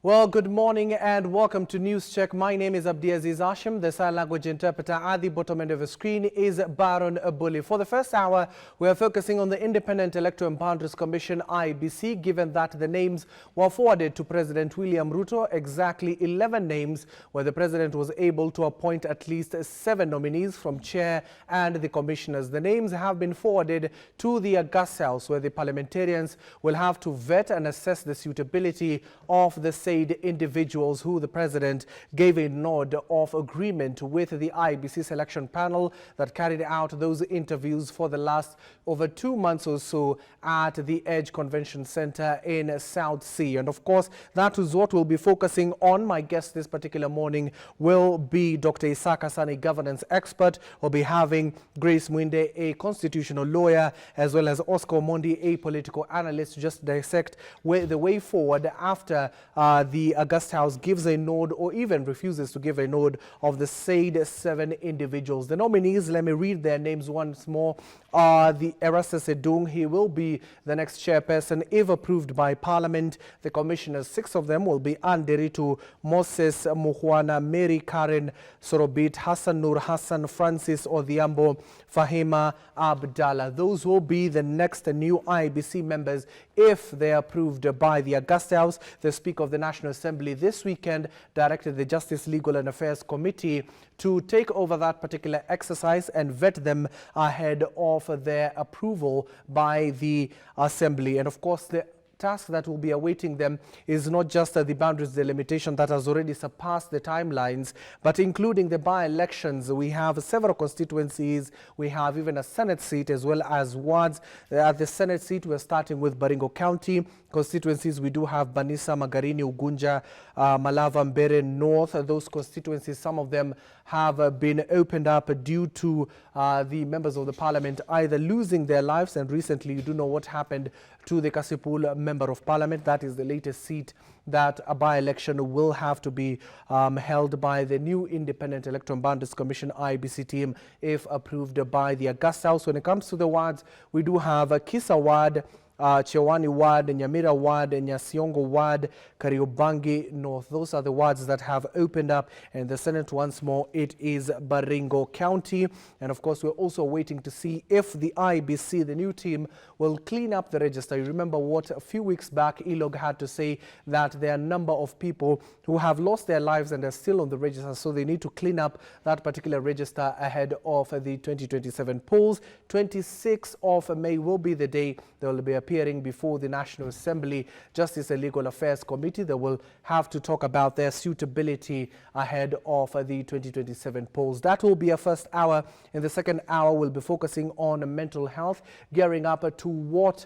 Well, good morning and welcome to News Check. My name is Abdiaziz Hashim. The sign language interpreter at the bottom end of the screen is Baron Abuli. For the first hour, we are focusing on the Independent Electoral and Boundaries Commission, IEBC, given that the names were forwarded to President William Ruto, exactly 11 names, where the president was able to appoint at least 7 nominees from chair and the commissioners. The names have been forwarded to the August House, where the parliamentarians will have to vet and assess the suitability of the individuals who the president gave a nod of agreement with the IEBC selection panel that carried out those interviews for the last over 2 months or so at the Edge Convention Center in South Sea. And of course, that is what we'll be focusing on. My guest this particular morning will be Dr. Isaac Hassani, governance expert. We'll be having Grace Mwinde, a constitutional lawyer, as well as Oscar Omondi, a political analyst, to just dissect the way forward after the August House gives a nod or even refuses to give a nod of the said 7 individuals. The nominees, let me read their names once more, are the Erastus Edung. He will be the next chairperson if approved by Parliament. The commissioners, 6 of them, will be Anderitu, Moses Muhwana, Mary Karen Sorobit, Hassan Nur Hassan, Francis Odhiambo, Fahima Abdallah. Those will be the next new IEBC members if they are approved by the August House. The Speaker of the National Assembly this weekend directed the Justice, Legal and Affairs Committee to take over that particular exercise and vet them ahead of their approval by the Assembly. And of course, the task that will be awaiting them is not just the boundaries delimitation that has already surpassed the timelines, but including the by-elections. We have several constituencies. We have even a Senate seat as well as wards. At the Senate seat, we're starting with Baringo County. Constituencies, we do have Banisa, Magarini, Ugunja, Malava, Mbere North. Those constituencies, some of them have been opened up due to the members of the parliament either losing their lives, and recently you do know what happened to the Kasipul member of parliament. That is the latest seat that a by-election will have to be held by the new Independent Electoral and Boundaries Commission IEBC team if approved by the August House. When it comes to the wards, we do have Kisa ward, Chewani ward, Nyamira ward, Nyasiongo ward, Kariobangi North. Those are the wards that have opened up. And the Senate, once more, it is Baringo County. And of course, we're also waiting to see if the IEBC, the new team, will clean up the register. You remember what a few weeks back ELOG had to say, that there are a number of people who have lost their lives and are still on the register. So they need to clean up that particular register ahead of the 2027 polls. 26th of May will be the day they will be appearing before the National Assembly Justice and Legal Affairs Committee. They will have to talk about their suitability ahead of the 2027 polls. That will be our first hour. In the second hour, we'll be focusing on mental health, gearing up to what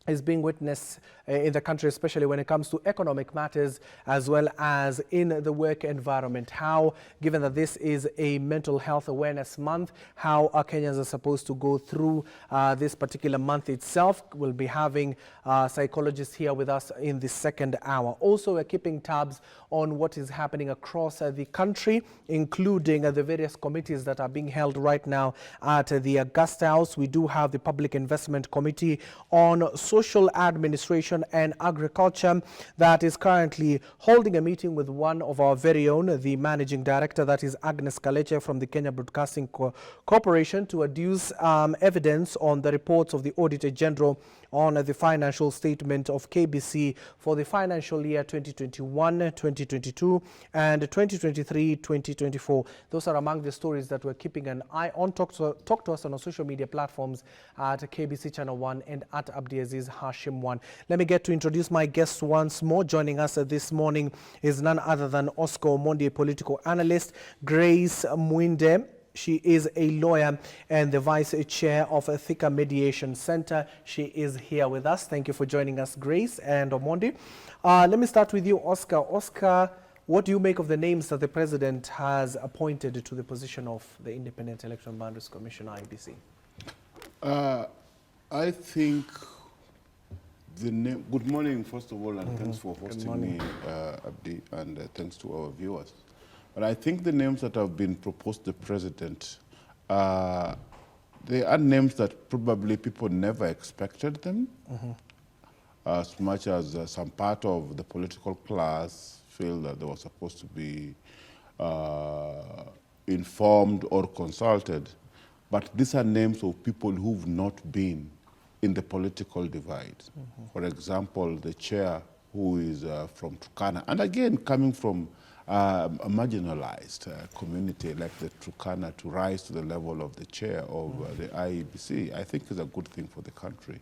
is being witnessed in the country, especially when it comes to economic matters as well as in the work environment. How, given that this is a mental health awareness month, how our Kenyans are supposed to go through this particular month itself. We'll be having psychologists here with us in the second hour. Also, we're keeping tabs on what is happening across the country, including the various committees that are being held right now at the August House. We do have the Public Investment Committee on Social Administration and Agriculture that is currently holding a meeting with one of our very own, the Managing Director, that is Agnes Kaleche from the Kenya Broadcasting Corporation, to adduce evidence on the reports of the Auditor General on the financial statement of KBC for the financial year 2021-2022 and 2023-2024. Those are among the stories that we're keeping an eye on. Talk to us on our social media platforms at KBC Channel 1 and at Abdiaziz Hashim 1. Let me get to introduce my guests once more. Joining us this morning is none other than Oscar Omondi, a political analyst, Grace Mwinde. She is a lawyer and the vice chair of a Thika Mediation Center. She is here with us. Thank you for joining us, Grace and Omondi. Let me start with you, Oscar. Oscar, what do you make of the names that the president has appointed to the position of the Independent Electoral and Boundaries Commission, IEBC? I think the name. Good morning, first of all, and thanks for hosting me, Abdi, and thanks to our viewers. But I think the names that have been proposed to the president, they are names that probably people never expected them. as much as some part of the political class feel that they were supposed to be informed or consulted. But these are names of people who've not been in the political divide. For example, the chair who is from Turkana, and again, coming from a marginalized community like the Turkana, to rise to the level of the chair of the IEBC, I think is a good thing for the country.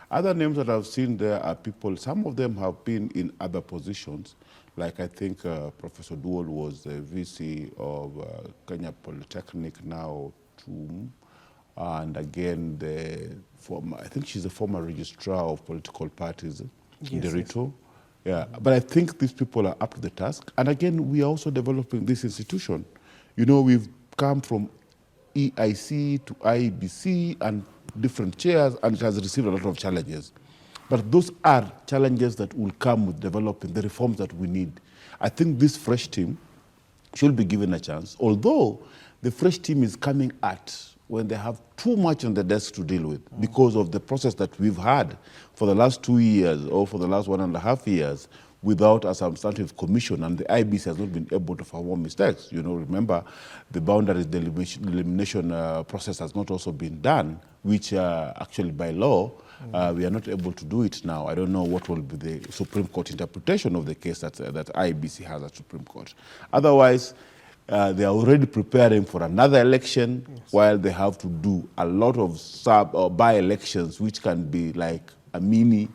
Other names that I've seen there are people, some of them have been in other positions, like I think Professor Duol was the VC of Kenya Polytechnic, now TUM, and again, I think she's the former registrar of political parties, Derito. Yeah, but I think these people are up to the task. And again, we are also developing this institution. You know, we've come from EIC to IEBC and different chairs, and it has received a lot of challenges. But those are challenges that will come with developing the reforms that we need. I think this fresh team should be given a chance, although the fresh team is coming at when they have too much on the desk to deal with because of the process that we've had for the last 2 years or for the last 1.5 years without a substantive commission, and the IEBC has not been able to perform mistakes. You know, remember, the boundaries elimination process has not also been done, which actually by law, we are not able to do it now. I don't know what will be the Supreme Court interpretation of the case that IEBC has at Supreme Court. Otherwise, they are already preparing for another election, while they have to do a lot of sub or by-elections, which can be like a mini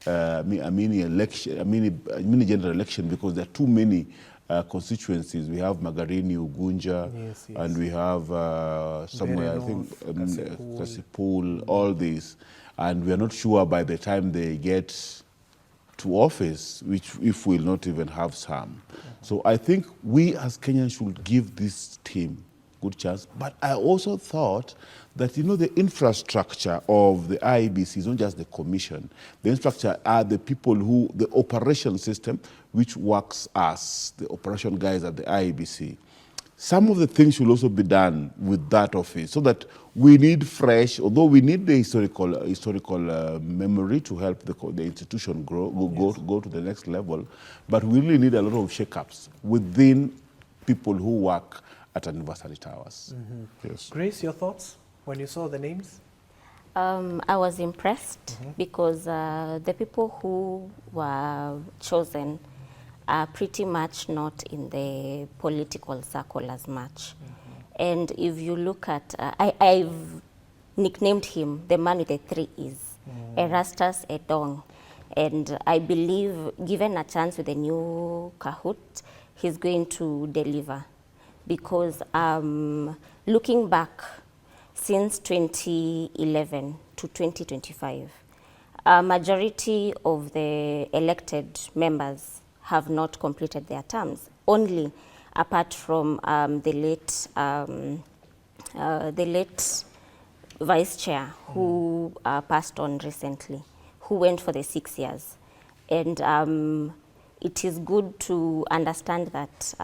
election, a mini general election, because there are too many constituencies. We have Magarini, Ugunja, and we have somewhere, I think, Kasipul, all these. And we are not sure by the time they get to office, which if we'll not even have some. So I think we as Kenyans should give this team good chance. But I also thought that, you know, the infrastructure of the IEBC is not just the commission. The infrastructure are the people who, the operation system, which works as the operation guys at the IEBC. Some of the things should also be done with that office, so that we need fresh, although we need the historical memory to help the institution go to the next level, but we really need a lot of shake-ups within people who work at anniversary towers. Yes. Grace, your thoughts when you saw the names? I was impressed because the people who were chosen are pretty much not in the political circle as much. And if you look at, I've nicknamed him the man with the 3 E's, Erastus Edong. And I believe, given a chance with the new Kahoot, he's going to deliver. Because looking back, since 2011 to 2025, a majority of the elected members have not completed their terms, only apart from the late vice chair who passed on recently, who went for the 6 years. And it is good to understand that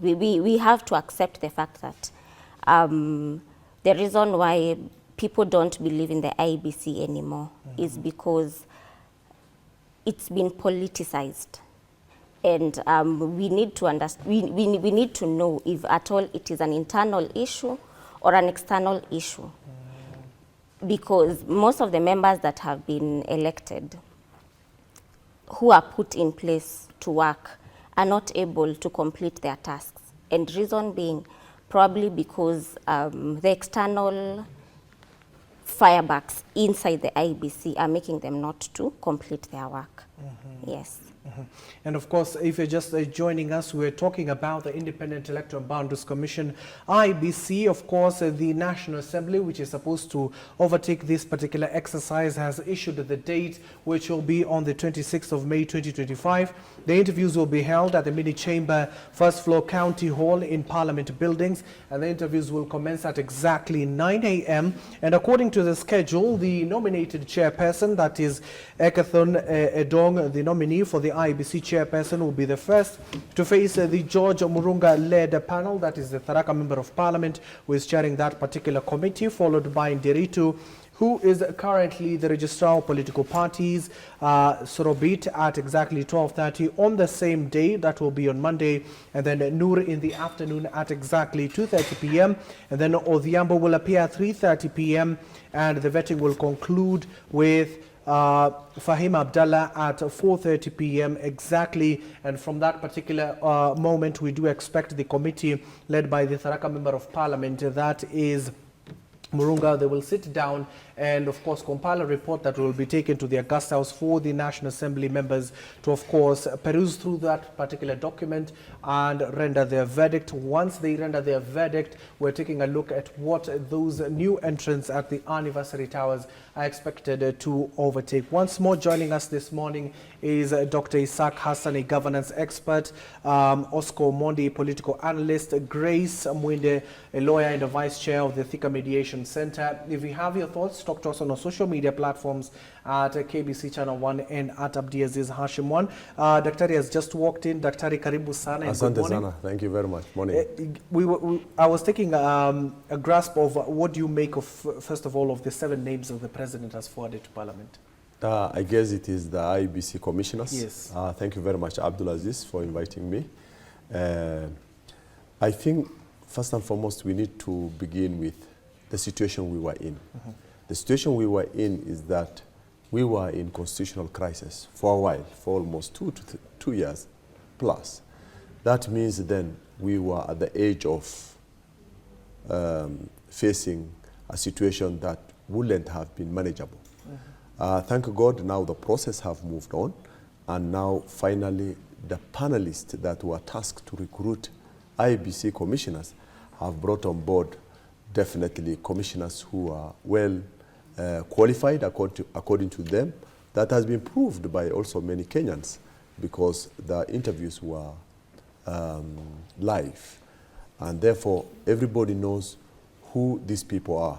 we have to accept the fact that the reason why people don't believe in the IEBC anymore is because it's been politicized. And we need to understand, we need to know if at all it is an internal issue or an external issue. Because most of the members that have been elected, who are put in place to work, are not able to complete their tasks. And reason being, probably because the external firebacks inside the IEBC are making them not to complete their work. Yes. And of course, if you're just joining us, we're talking about the Independent Electoral Boundaries Commission, IEBC. Of course, the National Assembly, which is supposed to overtake this particular exercise, has issued the date, which will be on the 26th of May 2025. The interviews will be held at the mini chamber, first floor County Hall in Parliament buildings, and the interviews will commence at exactly 9 a.m. And according to the schedule, the nominated chairperson, that is Ekathon Edong, the nominee for the IEBC chairperson, will be the first to face the George Murunga-led panel, that is the Tharaka Member of Parliament, who is chairing that particular committee, followed by Nderitu who is currently the registrar of political parties, Sorobit, at exactly 12:30 on the same day. That will be on Monday. And then Noor in the afternoon at exactly 2:30 p.m. And then Odhiambo will appear at 3:30 p.m. And the vetting will conclude with Fahim Abdallah at 4:30 p.m. exactly. And from that particular moment, we do expect the committee led by the Tharaka Member of Parliament, that is Murunga, they will sit down and, of course, compile a report that will be taken to the Augusta House for the National Assembly members to, of course, peruse through that particular document and render their verdict. Once they render their verdict, we're taking a look at what those new entrants at the anniversary towers are expected to overtake. Once more, joining us this morning is Dr. Isaac Hassan, a governance expert, Oscar Mondi, political analyst, Grace Mwinde, a lawyer and a vice chair of the Thika Mediation Center. If you have your thoughts, talk to us on our social media platforms at KBC Channel 1 and at Abdiaziz Hashim 1. Daktari has just walked in. Daktari, karibu sana. Asante sana. Thank you very much. Morning. I was taking a grasp of what do you make of, first of all, of the 7 names that the President has forwarded to Parliament. I guess it is the IEBC commissioners. Yes. Thank you very much, Abdulaziz, for inviting me. I think, first and foremost, we need to begin with the situation we were in. The situation we were in is that we were in constitutional crisis for a while, for almost 2 years plus. That means then we were at the edge of facing a situation that wouldn't have been manageable. Thank God now the process have moved on, and now finally the panelists that were tasked to recruit IEBC commissioners have brought on board definitely commissioners who are well qualified according to them. That has been proved by also many Kenyans because the interviews were live, and therefore everybody knows who these people are.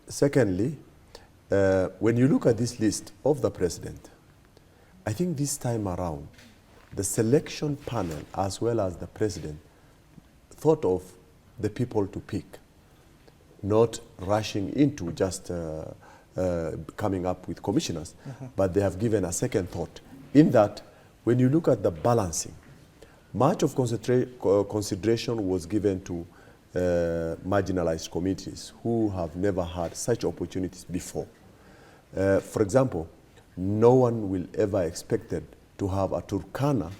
Secondly, when you look at this list of the president, I think this time around, the selection panel as well as the president thought of the people to pick, not rushing into just coming up with commissioners, but they have given a second thought. In that, when you look at the balancing, much of consideration was given to marginalized communities who have never had such opportunities before. For example, no one will ever expected to have a Turkana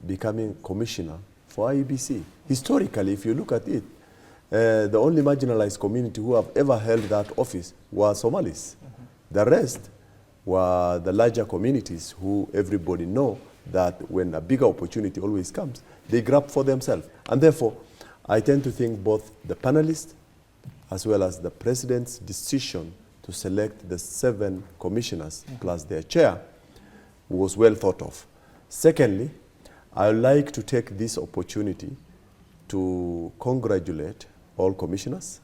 becoming commissioner for IEBC. Historically, if you look at it, the only marginalized community who have ever held that office were Somalis. The rest were the larger communities who everybody know that when a bigger opportunity always comes, they grab for themselves. And therefore, I tend to think both the panelists as well as the president's decision to select the 7 commissioners plus their chair was well thought of. Secondly, I would like to take this opportunity to congratulate all commissioners.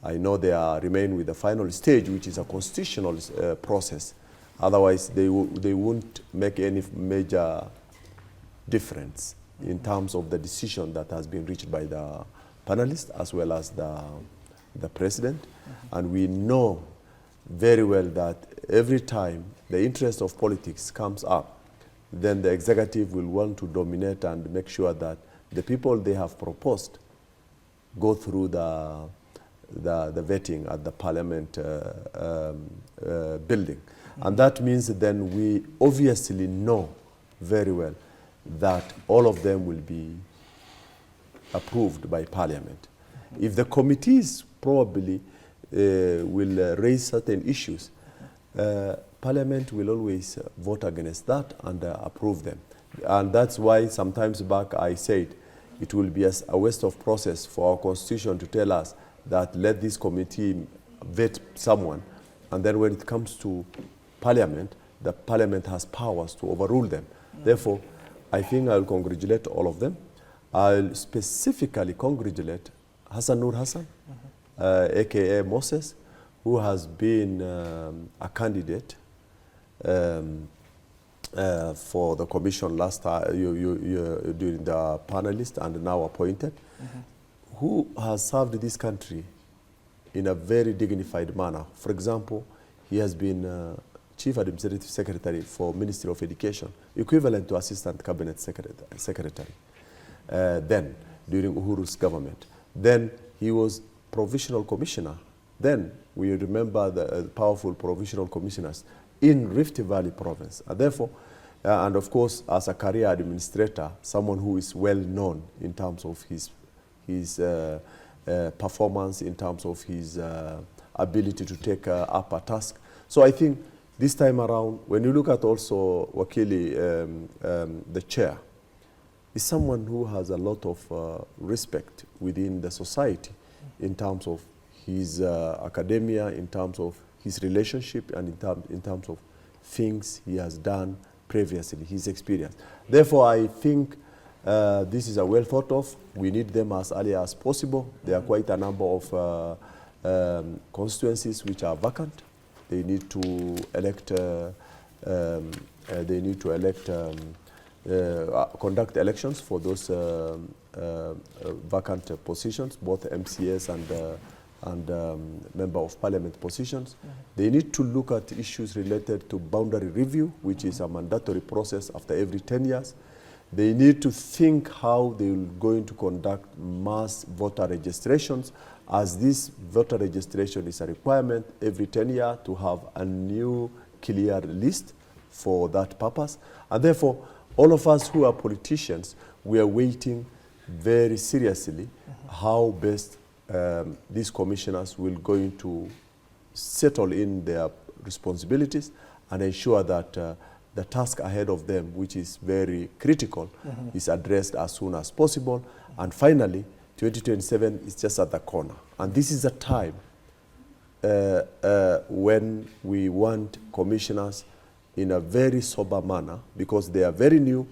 I know they remain with the final stage, which is a constitutional process. Otherwise, they won't make any major difference in terms of the decision that has been reached by the panelists as well as the president. And we know very well that every time the interest of politics comes up, then the executive will want to dominate and make sure that the people they have proposed go through the vetting at the parliament building. And that means then we obviously know very well that all of them will be approved by parliament. If the committees probably will raise certain issues, parliament will always vote against that and approve them. And that's why sometimes back I said it will be a waste of process for our constitution to tell us that let this committee vet someone, and then when it comes to parliament, the parliament has powers to overrule them. Therefore, I think I'll congratulate all of them. I'll specifically congratulate Hassan Nur Hassan, aka Moses, who has been a candidate for the commission last time during the panelist and now appointed, who has served this country in a very dignified manner. For example, he has been Chief Administrative Secretary for Ministry of Education, equivalent to Assistant Cabinet Secretary, then during Uhuru's government. Then he was Provisional Commissioner. Then we remember the powerful Provisional Commissioners in Rift Valley Province. And therefore, and of course, as a career administrator, someone who is well known in terms of his performance, in terms of his ability to take up a task. So I think this time around, when you look at also Wakili, the chair, is someone who has a lot of respect within the society in terms of his academia, in terms of his relationship, and in terms of things he has done previously, his experience. Therefore, I think this is a well thought of. We need them as early as possible. There are quite a number of constituencies which are vacant. They need to elect. Conduct elections for those vacant positions, both MCS and Member of Parliament positions. They need to look at issues related to boundary review, which is a mandatory process after every 10 years. They need to think how they are going to conduct mass voter registrations, as this voter registration is a requirement every 10 years to have a new clear list for that purpose. And therefore, all of us who are politicians, we are waiting very seriously how best these commissioners will going to settle in their responsibilities and ensure that the task ahead of them, which is very critical, is addressed as soon as possible. And finally, 2027 is just at the corner. And this is a time when we want commissioners in a very sober manner, because they are very new,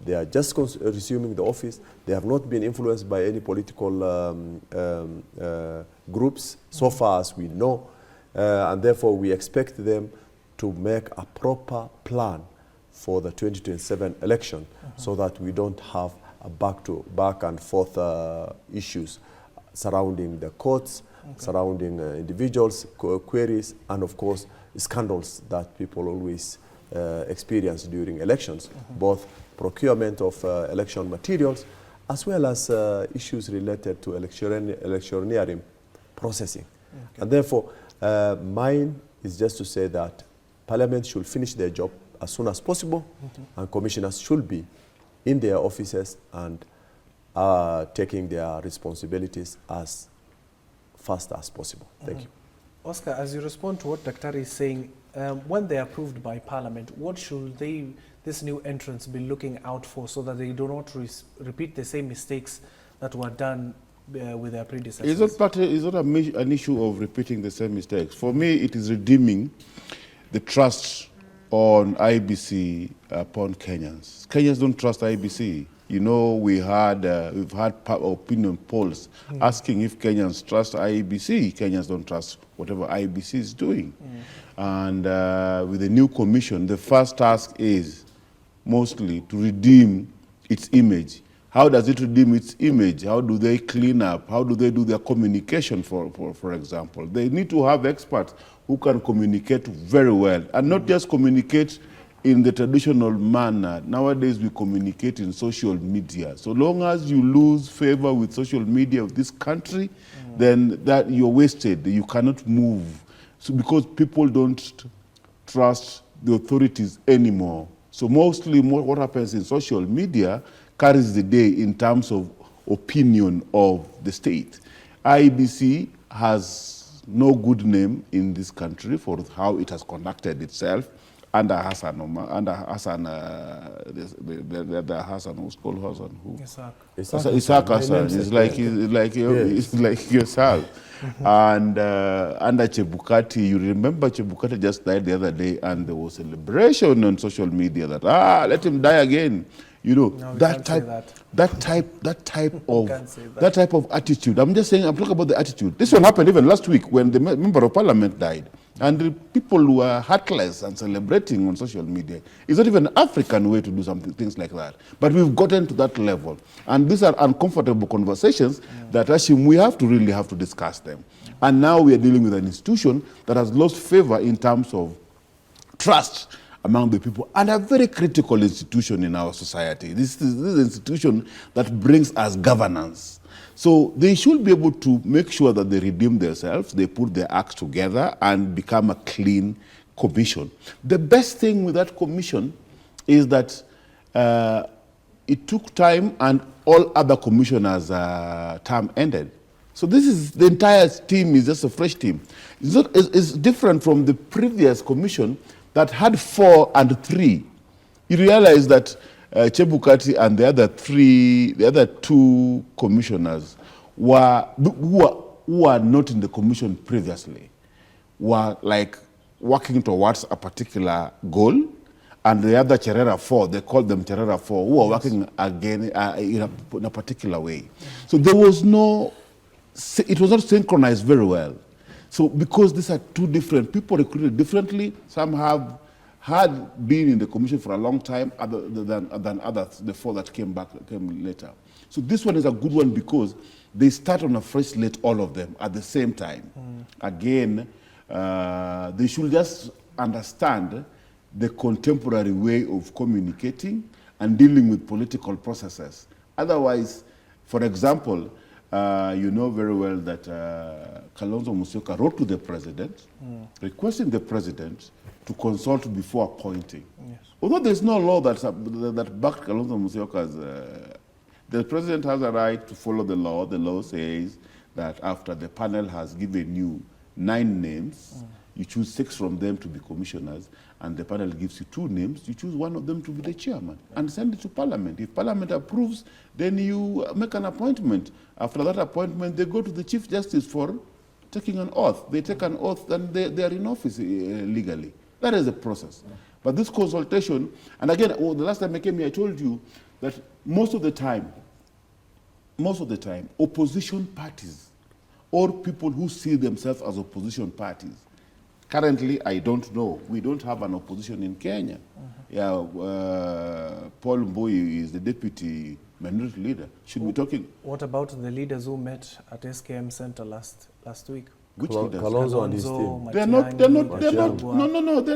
they are just resuming the office, they have not been influenced by any political groups so far as we know, and therefore we expect them to make a proper plan for the 2027 election so that we don't have a back and forth issues surrounding the courts, surrounding individuals, queries, and of course scandals that people always experience during elections, both procurement of election materials as well as issues related to electioneering processing. And therefore, mine is just to say that Parliament should finish their job as soon as possible, and commissioners should be in their offices and taking their responsibilities as fast as possible. Thank you. Oscar, as you respond to what Dr. is saying, when they are approved by Parliament, what should this new entrants be looking out for so that they do not repeat the same mistakes that were done with their predecessors? It's not an issue of repeating the same mistakes. For me, it is redeeming the trust on IEBC upon Kenyans. Kenyans don't trust IEBC. You know, we've had opinion polls asking if Kenyans trust IEBC. Kenyans don't trust whatever IEBC is doing. And with the new commission, the first task is mostly to redeem its image. How does it redeem its image? How do they clean up? How do they do their communication, for example? They need to have experts who can communicate very well, and not just communicate in the traditional manner. Nowadays, we communicate in social media. So long as you lose favor with social media of this country, then that you're wasted. You cannot move. So because people don't trust the authorities anymore. So mostly what happens in social media carries the day in terms of opinion of the state. IEBC has no good name in this country for how it has conducted itself under Hassan, the Hassan, who's called Hassan, who? Isaac Hassan. It's like yourself. And under Chebukati, you remember Chebukati just died the other day, and there was a celebration on social media that, let him die again. You know, No, we that can't say type, that. that type Can't say of, that. that type of attitude. I'm just saying, I'm talking about the attitude. This one happened even last week when the member of parliament died. And the people were heartless and celebrating on social media. It's not even an African way to do something, things like that. But we've gotten to that level. And these are uncomfortable conversations that Hashim, we really have to discuss them. And now we are dealing with an institution that has lost favor in terms of trust among the people, and a very critical institution in our society. This is an institution that brings us governance. So they should be able to make sure that they redeem themselves, they put their acts together and become a clean commission. The best thing with that commission is that it took time and all other commissioners' term ended. So this is, the entire team is just a fresh team. It's different from the previous commission that had 4 and 3. You realize that Chebukati and the other 2 commissioners who were not in the commission previously, were like working towards a particular goal, and the other Cherera 4, they called them Cherera 4, who are working again in a particular way. So there was no, it was not synchronized very well. So because these are 2 different people recruited differently, some had been in the commission for a long time other than others, the 4 that came later. So this one is a good one because they start on a fresh slate, all of them, at the same time. Again, they should just understand the contemporary way of communicating and dealing with political processes. Otherwise, for example, you know very well that Kalonzo Musyoka wrote to the president, requesting the president to consult before appointing. Yes. Although there's no law that backed Kalonzo Musyoka's, the president has a right to follow the law. The law says that after the panel has given you 9 names, you choose 6 from them to be commissioners, and the panel gives you 2 names, you choose 1 of them to be the chairman and send it to Parliament. If Parliament approves, then you make an appointment. After that appointment, they go to the Chief Justice for taking an oath. They take an oath and they are in office legally. That is the process. But this consultation, and again, the last time I came here, I told you that most of the time, opposition parties or people who see themselves as opposition parties, currently, I don't know. We don't have an opposition in Kenya. Paul Mbui is the deputy minority leader. Should we talking? What about the leaders who met at SKM Center last week? Which leaders? Kalonzo and his team. They're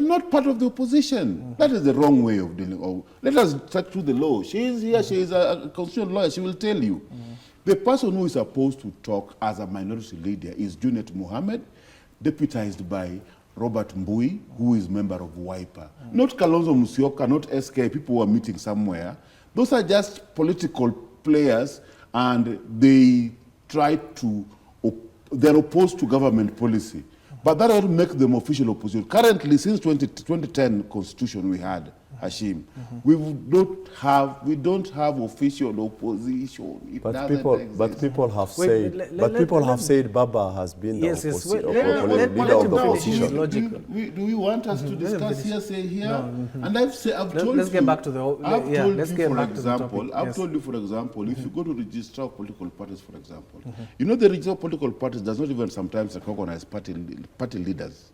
not part of the opposition. That is the wrong way of dealing. Let us start through the law. She is here, she is a constitutional lawyer, she will tell you. The person who is supposed to talk as a minority leader is Junet Mohammed, deputized by Robert Mbui, who is member of WIPA. Not Kalonzo Musyoka, not SK, people who are meeting somewhere. Those are just political players, and they try to, they're opposed to government policy. But that doesn't make them official opposition. Currently, since 2010 constitution we had, Hashim, we don't have official opposition. But people have said Baba has been the leader of the opposition. Do you want us to discuss here, say here? No. And I've told let's you, get back to the I've told you, for example, if you go to register of political parties, for example, you know the register of political parties does not even sometimes recognize party leaders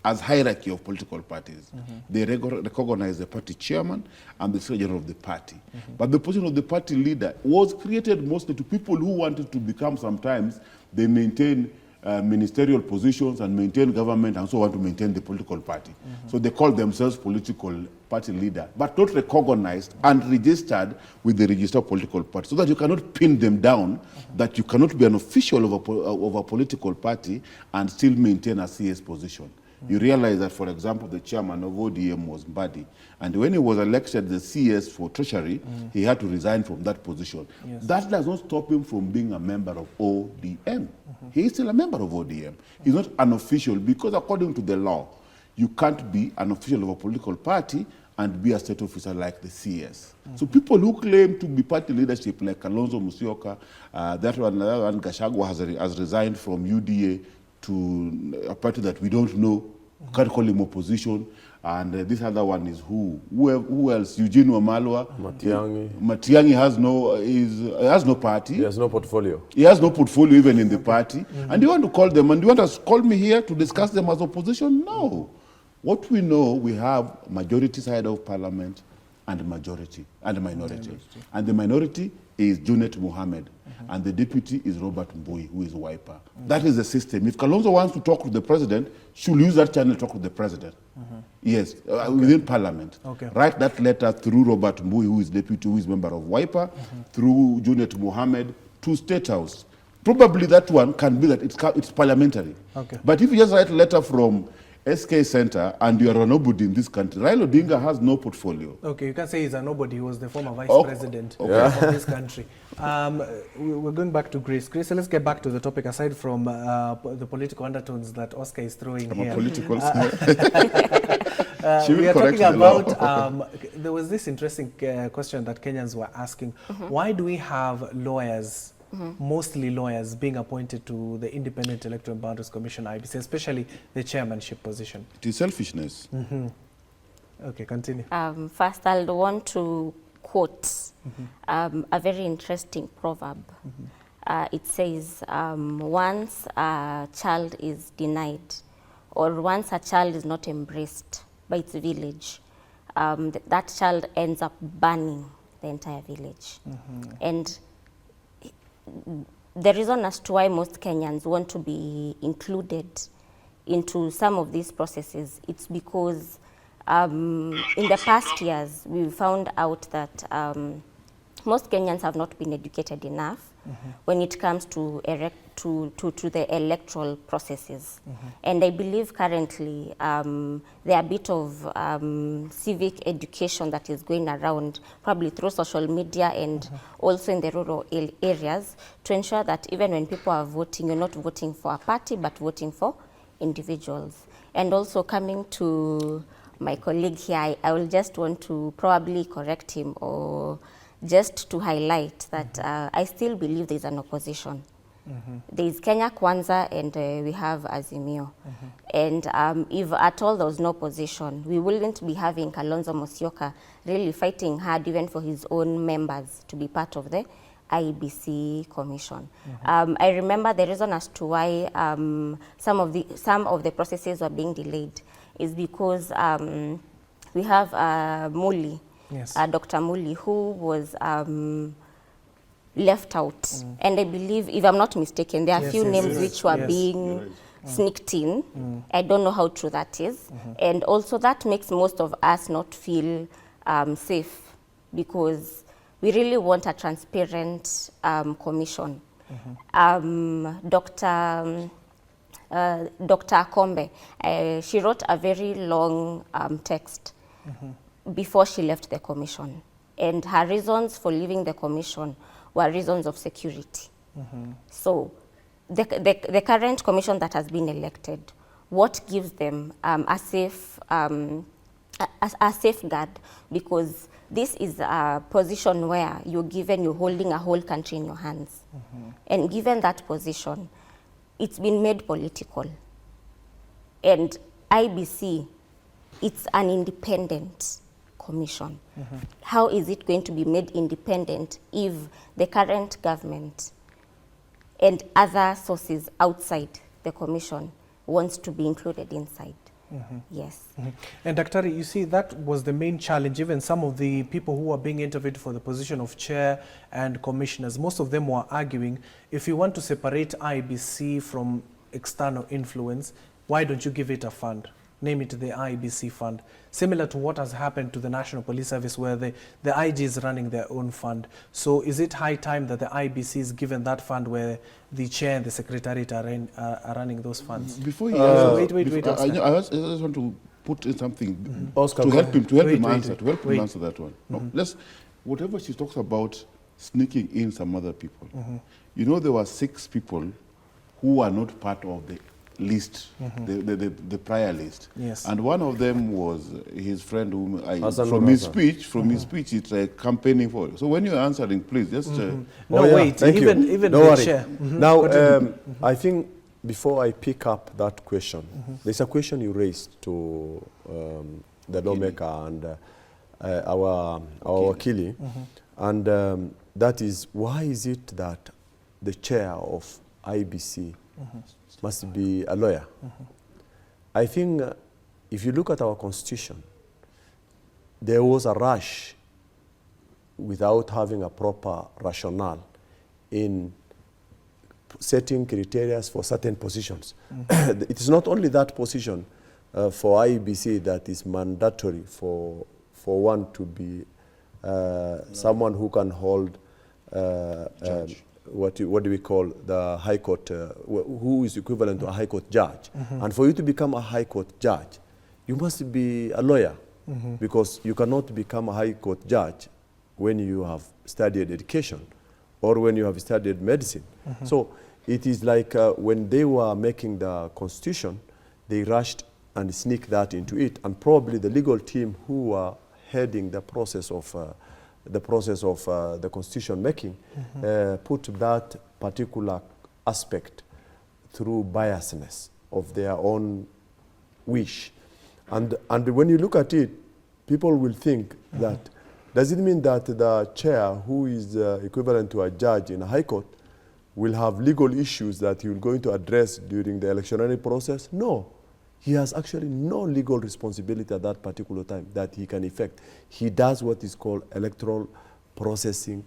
as hierarchy of political parties. They recognize the party chairman and the secretary of the party. But the position of the party leader was created mostly to people who wanted to become, sometimes they maintain ministerial positions and maintain government and so want to maintain the political party. So they call themselves political party leader, but not recognized and registered with the register of political party, so that you cannot pin them down, that you cannot be an official of a political party and still maintain a CS position. You realize that, for example, the chairman of ODM was Mbadi, and when he was elected the CS for Treasury, he had to resign from that position. Yes. That does not stop him from being a member of ODM. He is still a member of ODM. He's not an official, because according to the law, you can't be an official of a political party and be a state officer like the CS. So people who claim to be party leadership, like Kalonzo Musyoka, that one Gachagua has resigned from UDA to a party that we don't know, can't call him opposition. And this other one is who else? Eugene Wamalwa. Matiang'i. Matiang'i has no party. He has no portfolio. He has no portfolio even in the party. And you want to call them, and you want us to call me here to discuss them as opposition? No. What we know, we have majority side of parliament and majority and minority. And the minority is Junet Mohammed. And the deputy is Robert Mbui, who is Wiper. That is the system. If Kalonzo wants to talk to the president, she'll use that channel to talk to the president. Yes, within parliament. Write that letter through Robert Mbui, who is deputy, who is member of Wiper, through Junet Mohammed, to State House. Probably that one can be that it's parliamentary. But if you just write a letter from SK Center and you are a nobody in this country, Raila Odinga has no portfolio. Okay, you can say he's a nobody. He was the former vice president of this country. We're going back to Grace. Grace, let's get back to the topic aside from the political undertones that Oscar is throwing here. Political we are talking about, there was this interesting question that Kenyans were asking. Why do we have lawyers, mostly lawyers, being appointed to the Independent Electoral and Boundaries Commission, IEBC, especially the chairmanship position? It is selfishness. Okay, continue. First, I'll want to quote a very interesting proverb. It says, once a child is denied, or once a child is not embraced by its village, that child ends up burning the entire village. And the reason as to why most Kenyans want to be included into some of these processes, it's because in the past years, we found out that most Kenyans have not been educated enough when it comes to the electoral processes. And I believe currently there are a bit of civic education that is going around, probably through social media and also in the rural areas, to ensure that even when people are voting, you're not voting for a party, but voting for individuals. And also coming to my colleague here, I will just want to probably correct him or just to highlight that I still believe there's an opposition. There is Kenya Kwanza and we have Azimio. And if at all there was no opposition, we wouldn't be having Kalonzo Musyoka really fighting hard even for his own members to be part of the IEBC commission. I remember the reason as to why some of the processes were being delayed is because we have Muli, Dr. Muli, who was left out. And I believe, if I'm not mistaken, there are a few names which were being sneaked in. I don't know how true that is. And also that makes most of us not feel safe, because we really want a transparent commission. Dr. Akombe, she wrote a very long text before she left the commission. And her reasons for leaving the commission were reasons of security. So the current commission that has been elected, what gives them a safeguard? Because this is a position where you're holding a whole country in your hands. And given that position, it's been made political. And IEBC, it's an independent commission. How is it going to be made independent if the current government and other sources outside the commission wants to be included inside? Yes. And Daktari, you see, that was the main challenge. Even some of the people who are being interviewed for the position of chair and commissioners, most of them were arguing, if you want to separate IEBC from external influence, why don't you give it a fund? Name it the IEBC fund, similar to what has happened to the National Police Service, where the IG is running their own fund. So is it high time that the IEBC is given that fund where the chair and the secretariat are running those funds? Before you wait, I just want to put in something Oscar, to help him answer that one. No, whatever she talks about sneaking in some other people. You know, there were 6 people who are not part of the list, the prior list. Yes. And one of them was his friend whom from his speech, it's campaigning for. So when you're answering, please just... Even Don't worry. chair. Now, I think before I pick up that question, there's a question you raised to the lawmaker and our wakili. And that is, why is it that the chair of IEBC must be a lawyer? I think if you look at our constitution, there was a rush without having a proper rationale in setting criteria for certain positions. It is not only that position for IEBC that is mandatory for one to be someone who can hold what do we call the High Court, who is equivalent to a High Court judge. And for you to become a High Court judge, you must be a lawyer, because you cannot become a High Court judge when you have studied education or when you have studied medicine. So it is like when they were making the constitution, they rushed and sneaked that into it. And probably the legal team who were heading the process of the constitution making put that particular aspect through biasness of their own wish. And when you look at it, people will think that, does it mean that the chair, who is equivalent to a judge in a high court, will have legal issues that he will going to address during the electionary process? No. He has actually no legal responsibility at that particular time that he can effect. He does what is called electoral processing,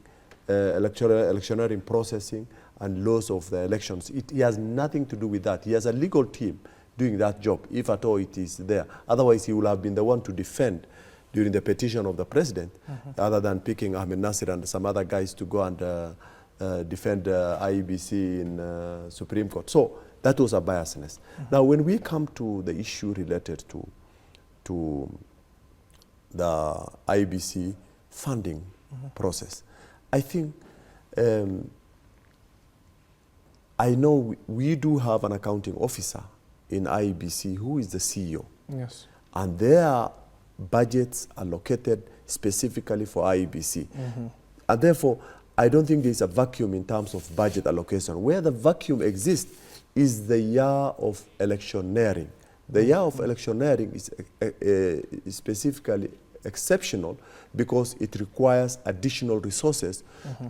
electionary processing, and laws of the elections. He has nothing to do with that. He has a legal team doing that job, if at all it is there. Otherwise, he will have been the one to defend during the petition of the president, other than picking Ahmed Nasir and some other guys to go and defend IEBC in Supreme Court. So that was a biasness. Now, when we come to the issue related to the IEBC funding process, I think I know we do have an accounting officer in IEBC who is the CEO. Yes. And their budgets are allocated specifically for IEBC. And therefore, I don't think there's a vacuum in terms of budget allocation. Where the vacuum exists is the year of electioneering. The year of electioneering is specifically exceptional because it requires additional resources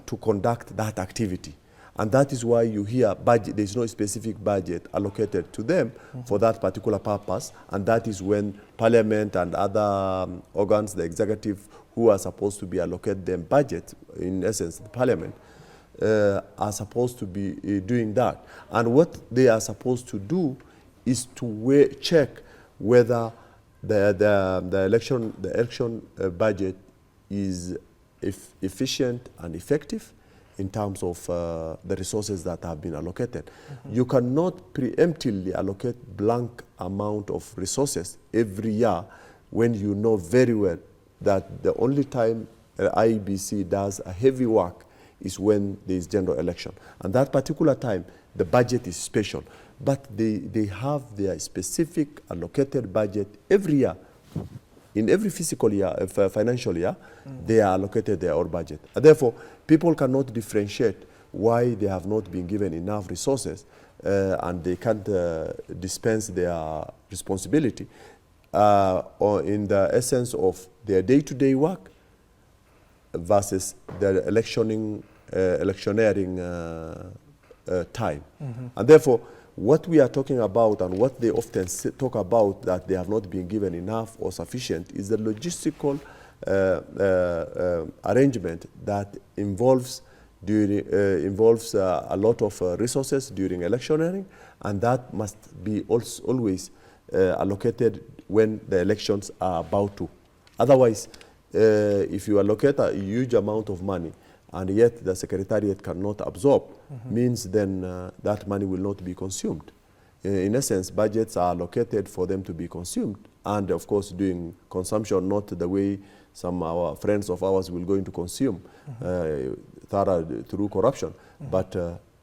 to conduct that activity. And that is why you hear budget, there's no specific budget allocated to them for that particular purpose. And that is when Parliament and other organs, the executive, who are supposed to be allocated them budget, in essence, the Parliament, are supposed to be doing that. And what they are supposed to do is to check whether the election budget is efficient and effective in terms of the resources that have been allocated. You cannot preemptively allocate blank amount of resources every year when you know very well that the only time IEBC does a heavy work is when there is general election. And that particular time, the budget is special. But they have their specific allocated budget every year. In every fiscal year, financial year, they are allocated their own budget. And therefore, people cannot differentiate why they have not been given enough resources and they can't dispense their responsibility or in the essence of their day-to-day work versus the electioneering time. And therefore, what we are talking about and what they often talk about that they have not been given enough or sufficient is the logistical arrangement that involves a lot of resources during electioneering, and that must be always allocated when the elections are about to. Otherwise, if you allocate a huge amount of money and yet the Secretariat cannot absorb, means then that money will not be consumed. In essence, budgets are allocated for them to be consumed, and of course doing consumption not the way some our friends of ours will go into consume through corruption, but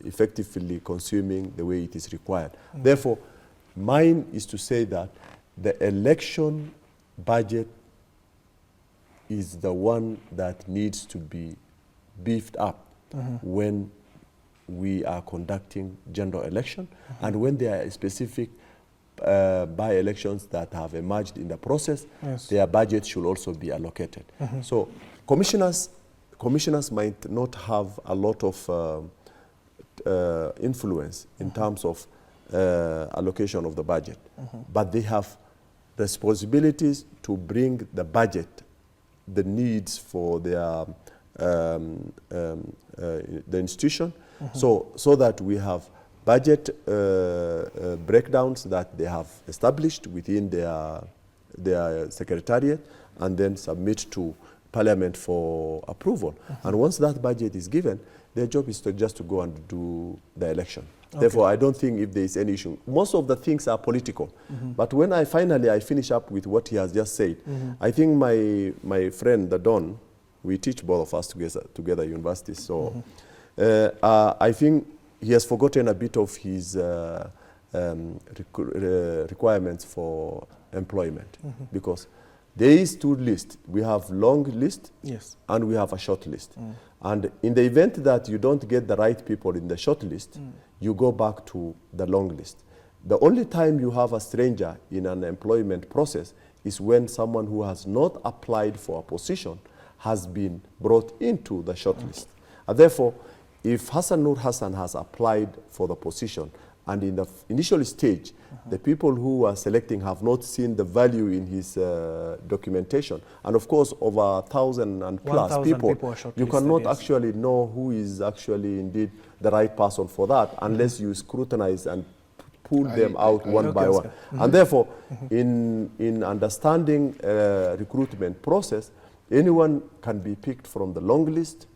effectively consuming the way it is required. Therefore, mine is to say that the election budget is the one that needs to be beefed up when we are conducting general election and when there are specific by-elections that have emerged in the process, Yes. their budget should also be allocated. So commissioners might not have a lot of influence in terms of allocation of the budget, but they have responsibilities to bring the budget, the needs for their the institution, so that we have budget breakdowns that they have established within their secretariat and then submit to Parliament for approval. And once that budget is given, their job is just to go and do the election. Okay. Therefore, I don't think if there is any issue. Most of the things are political. But when I finish up with what he has just said, I think my friend, the Don, we teach both of us together universities. So I think he has forgotten a bit of his requirements for employment, because there is two lists. We have long list, yes, and we have a short list. And in the event that you don't get the right people in the short list, you go back to the long list. The only time you have a stranger in an employment process is when someone who has not applied for a position has been brought into the short list. And therefore, if Hassan Nur Hassan has applied for the position, and in the initial stage, the people who are selecting have not seen the value in his documentation, and of course, over 1,000 and plus people you cannot actually know who is actually indeed the right person for that, unless you scrutinize and pull them out one by one. And therefore, in understanding recruitment process, anyone can be picked from the long list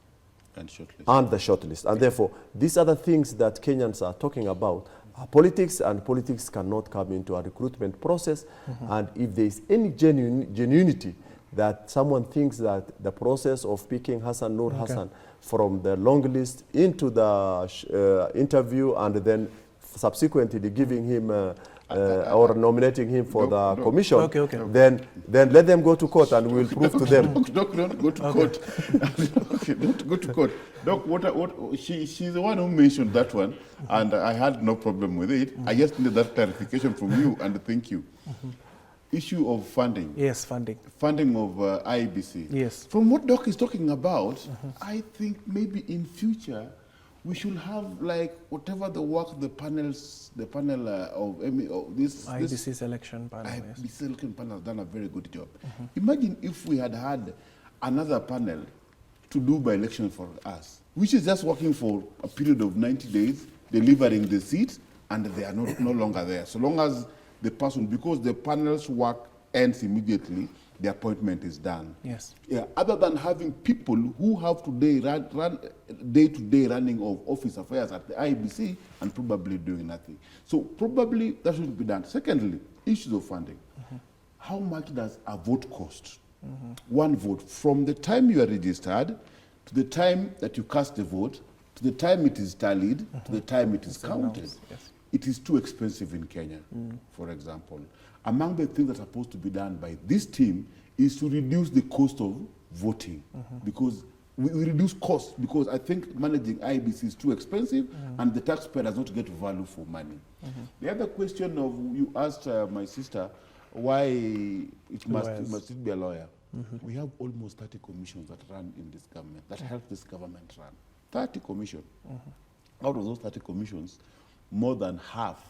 and the short list. And therefore, these are the things that Kenyans are talking about. Politics, and politics cannot come into a recruitment process. And if there is any genuinity that someone thinks that the process of picking Hassan Nur Hassan from the long list into the interview and then subsequently giving him or nominating him for the commission, then let them go to court and we'll prove to them. Don't go to court. Don't go to court. Doc, she's the one who mentioned that one, and I had no problem with it. I just needed that clarification from you, and thank you. Issue of funding. Yes, funding. Funding of IEBC. Yes. From what Doc is talking about, I think maybe in future, we should have like whatever the work the panel of this IEBC selection panel. IEBC selection panel has done a very good job. Imagine if we had another panel to do by election for us, which is just working for a period of 90 days, delivering the seats, and they are no longer there. So long as the person, because the panel's work ends immediately, the appointment is done. Yes. Yeah. Other than having people who have today run day-to-day running of office affairs at the IEBC and probably doing nothing. So probably that should be done. Secondly, issues of funding. How much does a vote cost? One vote, from the time you are registered to the time that you cast the vote, to the time it is tallied, to the time it is counted. Yes. It is too expensive in Kenya, for example. Among the things that are supposed to be done by this team is to reduce the cost of voting, because we reduce costs, because I think managing IEBC is too expensive and the taxpayer does not get value for money. The other question you asked my sister, why it must be a lawyer. We have almost 30 commissions that run in this government, that help this government run. 30 commissions. Out of those 30 commissions, more than half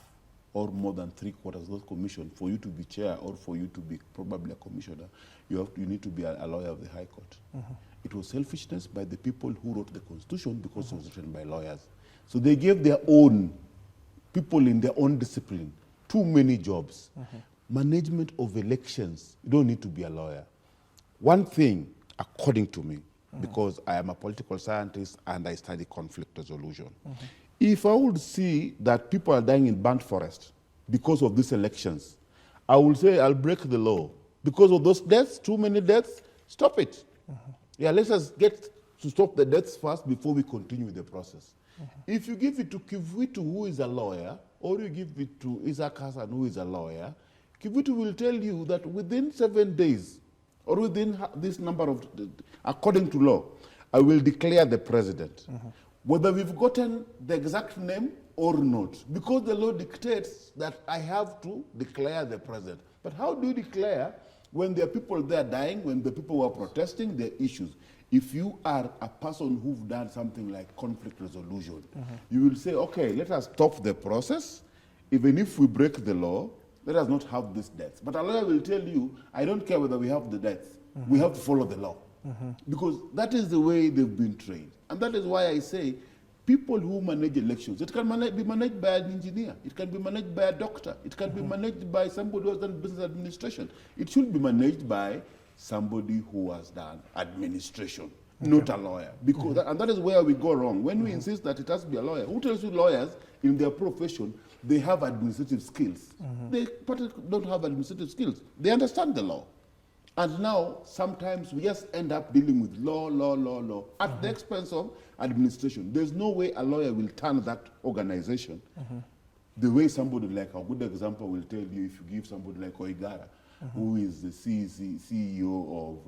or more than 3/4 of those commissions, for you to be chair or for you to be probably a commissioner, you need to be a lawyer of the High Court. It was selfishness by the people who wrote the Constitution, because it was written by lawyers. So they gave their own people in their own discipline too many jobs. Management of elections, you don't need to be a lawyer. One thing, according to me, because I am a political scientist and I study conflict resolution, if I would see that people are dying in burnt forest because of these elections, I will say I'll break the law. Because of those deaths, too many deaths, stop it. Yeah, let us get to stop the deaths first before we continue with the process. If you give it to Kivuitu, who is a lawyer, or you give it to Isaac Hassan, who is a lawyer, Kivuitu will tell you that within 7 days, or within this number of, according to law, I will declare the president. Whether we've gotten the exact name or not? Because the law dictates that I have to declare the president. But how do you declare when there are people there dying, when the people who are protesting, their issues? If you are a person who've done something like conflict resolution, you will say, okay, let us stop the process. Even if we break the law, let us not have these deaths. But a lawyer will tell you, I don't care whether we have the deaths. We have to follow the law. Because that is the way they've been trained. And that is why I say, people who manage elections, it can be managed by an engineer, it can be managed by a doctor, it can be managed by somebody who has done business administration. It should be managed by somebody who has done administration, not a lawyer. Because and that is where we go wrong. When we insist that it has to be a lawyer, who tells you lawyers in their profession, they have administrative skills? They don't have administrative skills. They understand the law. And now, sometimes we just end up dealing with law, at the expense of administration. There's no way a lawyer will turn that organization the way somebody like, a good example will tell you, if you give somebody like Oigara, who is the CEO of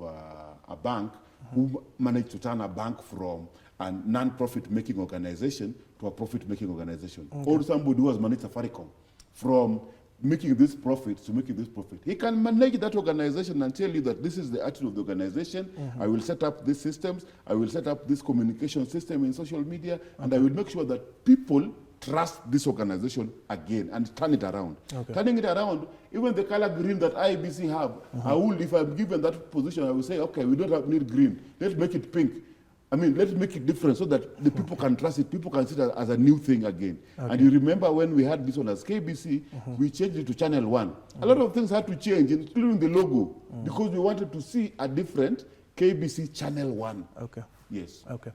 a bank, who managed to turn a bank from a non-profit making organization to a profit-making organization. Or somebody who has managed Safaricom from making this profit to making this profit. He can manage that organization and tell you that this is the attitude of the organization. I will set up these systems. I will set up this communication system in social media, and I will make sure that people trust this organization again and turn it around. Turning it around, even the color green that IEBC have, I will, if I'm given that position, I will say, okay, we don't need green. Let's make it pink. I mean, let's make it different so that the people can trust it. People can see it as a new thing again. And you remember when we had this one as KBC, we changed it to Channel 1. A lot of things had to change, including the logo, because we wanted to see a different KBC Channel 1. Okay. Yes. Okay.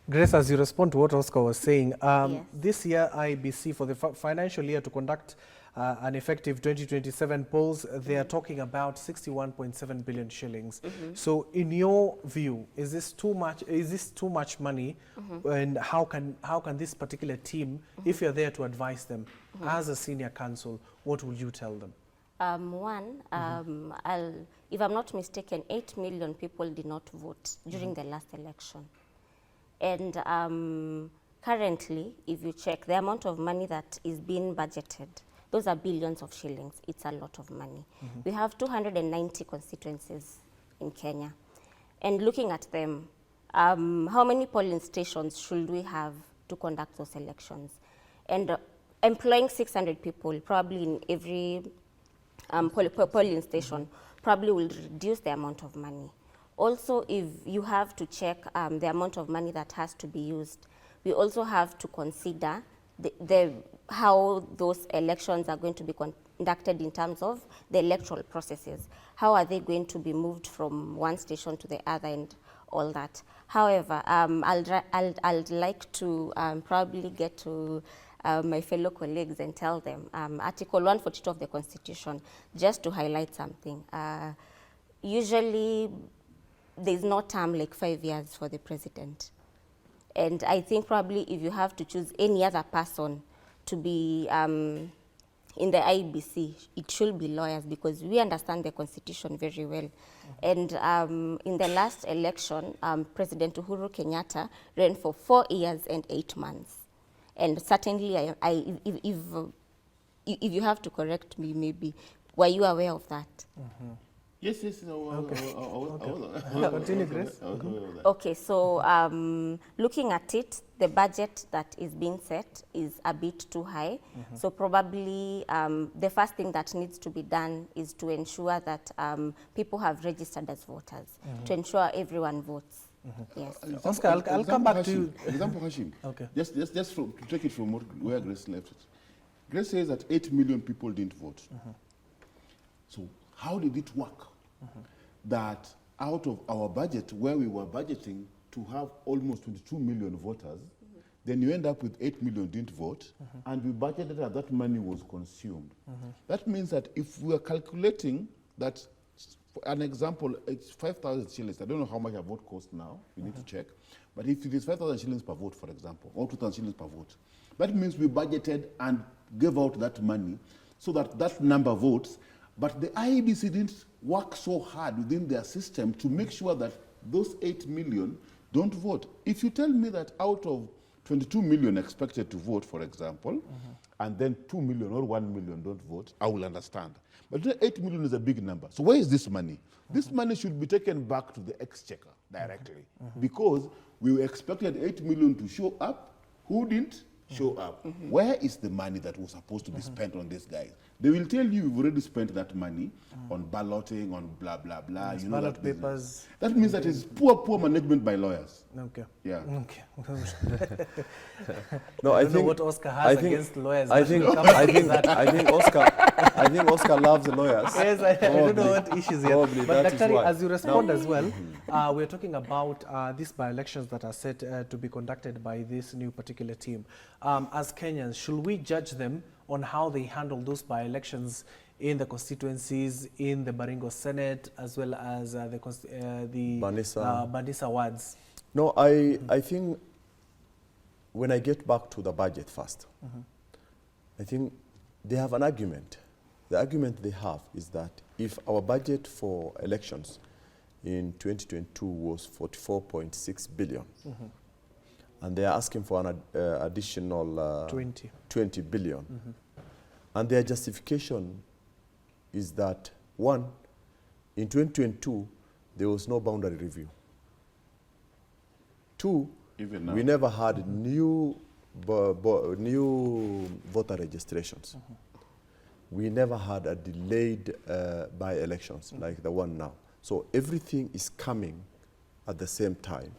Grace, as you respond to what Oscar was saying, Yes. this year IEBC, for the financial year to conduct an effective 2027 polls, they are talking about 61.7 billion shillings. So in your view, is this too much money? And how can this particular team, if you're there to advise them as a senior counsel, what will you tell them? If I'm not mistaken, 8 million people did not vote during the last election. And currently, if you check the amount of money that is being budgeted, those are billions of shillings. It's a lot of money. We have 290 constituencies in Kenya. And looking at them, how many polling stations should we have to conduct those elections? And employing 600 people, probably in every polling station, probably will reduce the amount of money. Also, if you have to check the amount of money that has to be used, we also have to consider how those elections are going to be conducted in terms of the electoral processes. How are they going to be moved from one station to the other and all that? However, I'd like to probably get to my fellow colleagues and tell them Article 142 of the Constitution, just to highlight something. Usually, there's no term like 5 years for the president. And I think probably if you have to choose any other person to be in the IEBC, it should be lawyers, because we understand the Constitution very well. And in the last election, President Uhuru Kenyatta ran for 4 years and 8 months. And certainly, if you have to correct me, maybe, were you aware of that? Yes. Continue, Grace. Okay, so looking at it, the budget that is being set is a bit too high. So probably the first thing that needs to be done is to ensure that people have registered as voters, to ensure everyone votes. Yes. Oscar, I'll come back to you. Example, Hashim. Okay. Just to take it from where Grace left it. Grace says that 8 million people didn't vote. So how did it work that out of our budget, where we were budgeting to have almost 22 million voters, then you end up with 8 million didn't vote, and we budgeted that that money was consumed. That means that if we are calculating that, for an example, it's 5,000 shillings. I don't know how much a vote costs now. We need to check. But if it is 5,000 shillings per vote, for example, or 2,000 shillings per vote, that means we budgeted and gave out that money so that that number votes. But the IEBC didn't work so hard within their system to make sure that those 8 million don't vote. If you tell me that out of 22 million expected to vote, for example, and then 2 million or 1 million don't vote, I will understand. But 8 million is a big number. So where is this money? This money should be taken back to the exchequer directly, because we expected 8 million to show up. Who didn't show up? Where is the money that was supposed to be spent on these guys? They will tell you we've already spent that money on balloting, on blah, blah, blah. You know, ballot papers. That means that it's poor management by lawyers. Okay. Yeah. Okay. No, I don't know what Oscar has against lawyers. I think Oscar loves lawyers. Yes, I don't know what issues here. But Daktari, as you respond now, as well, we're talking about these by-elections that are set to be conducted by this new particular team. As Kenyans, should we judge them on how they handle those by-elections in the constituencies, in the Baringo Senate, as well as the Banisa wards? No, I think when I get back to the budget first, I think they have an argument. The argument they have is that if our budget for elections in 2022 was 44.6 billion, and they are asking for an additional 20 billion. And their justification is that, one, in 2022, there was no boundary review. Two, we never had new voter registrations. We never had a delayed by-elections like the one now. So everything is coming at the same time.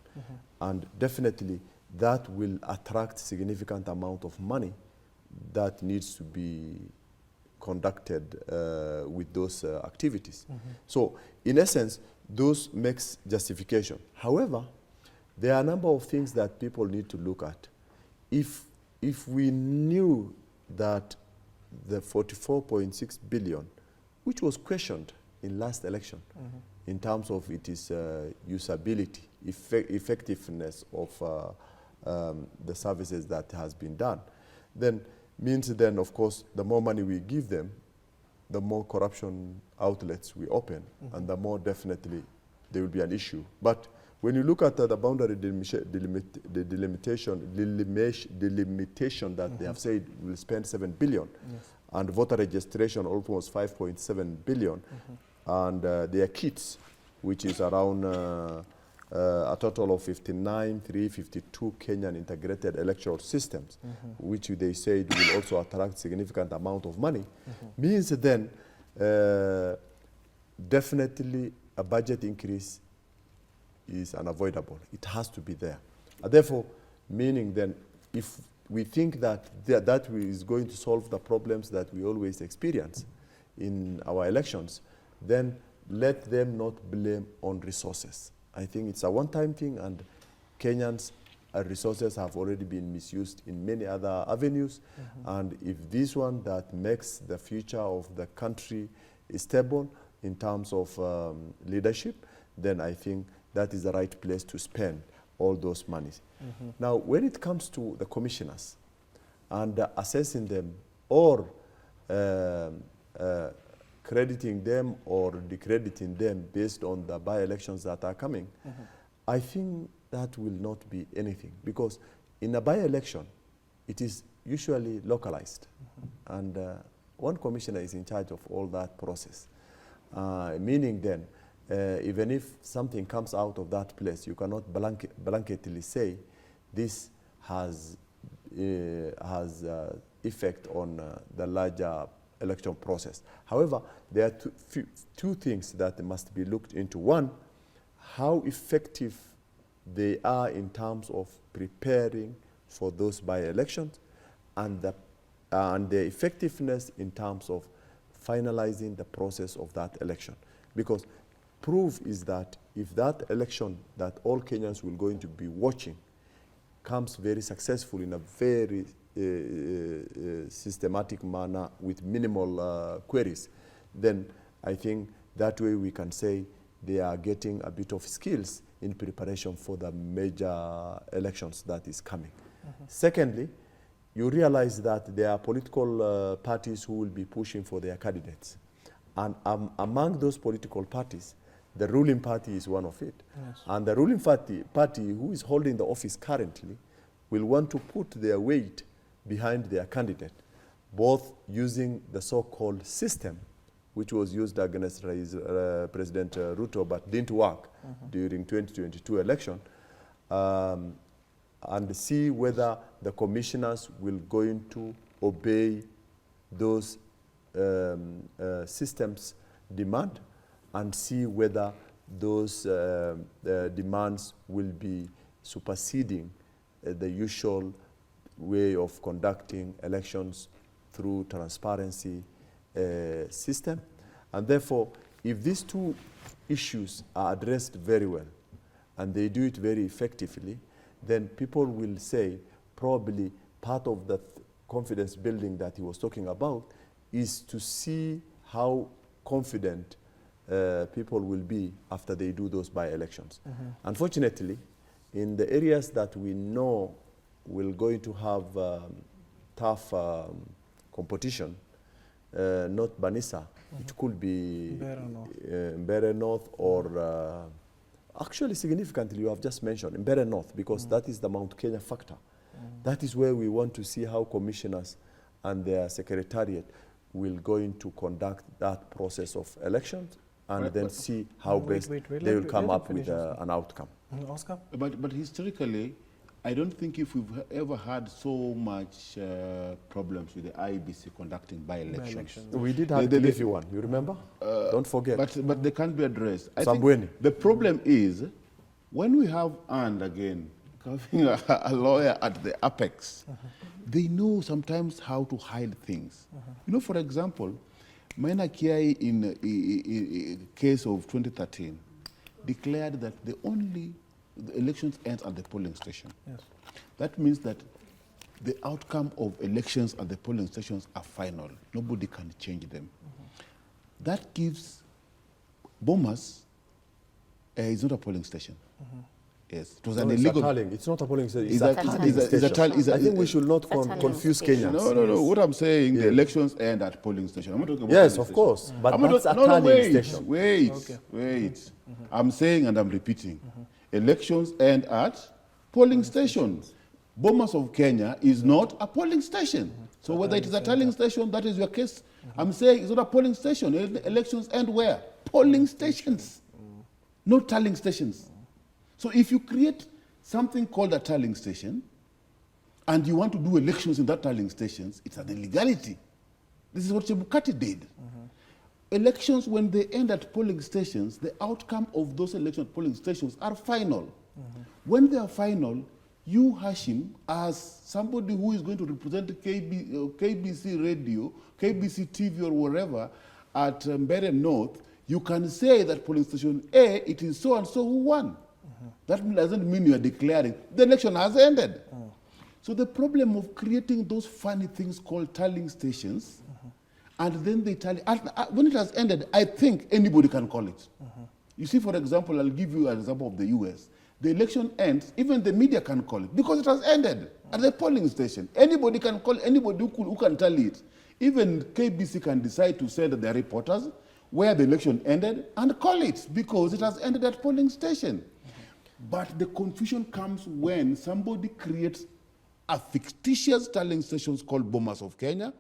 And definitely, that will attract significant amount of money that needs to be conducted with those activities. So in essence, those makes justification. However, there are a number of things that people need to look at. If we knew that the 44.6 billion, which was questioned in last election in terms of its usability, effectiveness of the services that has been done, then means then, of course, the more money we give them, the more corruption outlets we open, and the more definitely there will be an issue. But when you look at the boundary delimitation that they have said will spend 7 billion, and voter registration almost 5.7 billion, and their kits, which is around a total of 59,352 Kenyan integrated electoral systems, which they said will also attract significant amount of money, means then definitely a budget increase is unavoidable. It has to be there. Therefore, meaning then if we think that that is going to solve the problems that we always experience in our elections, then let them not blame on resources. I think it's a one-time thing, and Kenyans' resources have already been misused in many other avenues. And if this one that makes the future of the country stable in terms of leadership, then I think that is the right place to spend all those monies. Now, when it comes to the commissioners and assessing them or crediting them or decrediting them based on the by-elections that are coming, I think that will not be anything, because in a by-election, it is usually localized, and one commissioner is in charge of all that process, meaning then even if something comes out of that place, you cannot blanketly say this has effect on the larger election process. However, there are two things that must be looked into. One, how effective they are in terms of preparing for those by-elections, and the effectiveness in terms of finalizing the process of that election. Because proof is that if that election that all Kenyans will going to be watching comes very successful in a very systematic manner with minimal queries, then I think that way we can say they are getting a bit of skills in preparation for the major elections that is coming. Secondly, you realize that there are political parties who will be pushing for their candidates. And among those political parties, the ruling party is one of it. And the ruling party who is holding the office currently will want to put their weight behind their candidate, both using the so-called system, which was used against President Ruto but didn't work during 2022 election, and see whether the commissioners will going to obey those systems demand, and see whether those demands will be superseding the usual way of conducting elections through transparency system. And therefore, if these two issues are addressed very well and they do it very effectively, then people will say probably part of the confidence building that he was talking about is to see how confident people will be after they do those by-elections. Unfortunately, in the areas that we know will going to have tough competition, not Banisa, it could be Mbere North or actually significantly you have just mentioned Mbere North, because that is the Mount Kenya factor. That is where we want to see how commissioners and their secretariat will going to conduct that process of elections, and then see how best they will come up with an outcome. Oscar? But historically, I don't think if we've ever had so much problems with the IEBC conducting by-elections. We did have the Leafy one, you remember? Don't forget. But they can't be addressed. I Sambweni. think the problem is, when we have, and again, having a lawyer at the apex, they know sometimes how to hide things. You know, for example, Maina Kiai in case of 2013 declared that the elections ends at the polling station. Yes. That means that the outcome of elections at the polling stations are final. Nobody can change them. That gives Bomas is not a polling station. Yes, it was an illegal. It's not a polling station. Is It's a that- tallying is a tally- station. is a- I think we should not tallying confuse station. Kenyans. No. What I'm saying, the elections end at polling station. I'm not talking about Yes, polling of station. course, but I'm not that's a talking- no, tallying station. Wait. I'm saying and I'm repeating. Elections end at polling stations. Bomas of Kenya is not a polling station. So whether it is a tallying station, that is your case. I'm saying it's not a polling station. Elections end where? Polling stations, not tallying stations. So if you create something called a tallying station, and you want to do elections in that tallying stations, it's an illegality. This is what Chebukati did. Elections, when they end at polling stations, the outcome of those elections at polling stations are final. When they are final, you, Hashim, as somebody who is going to represent KBC radio, KBC TV or wherever at Mbere North, you can say that polling station A, it is so and so who won. That doesn't mean you are declaring the election has ended. So the problem of creating those funny things called tallying stations, and then they tally, when it has ended, I think anybody can call it. You see, for example, I'll give you an example of the US. The election ends, even the media can call it, because it has ended at the polling station. Anybody can call, anybody who can tally it. Even KBC can decide to send their reporters where the election ended and call it, because it has ended at polling station. But the confusion comes when somebody creates a fictitious tallying stations called Bomas of Kenya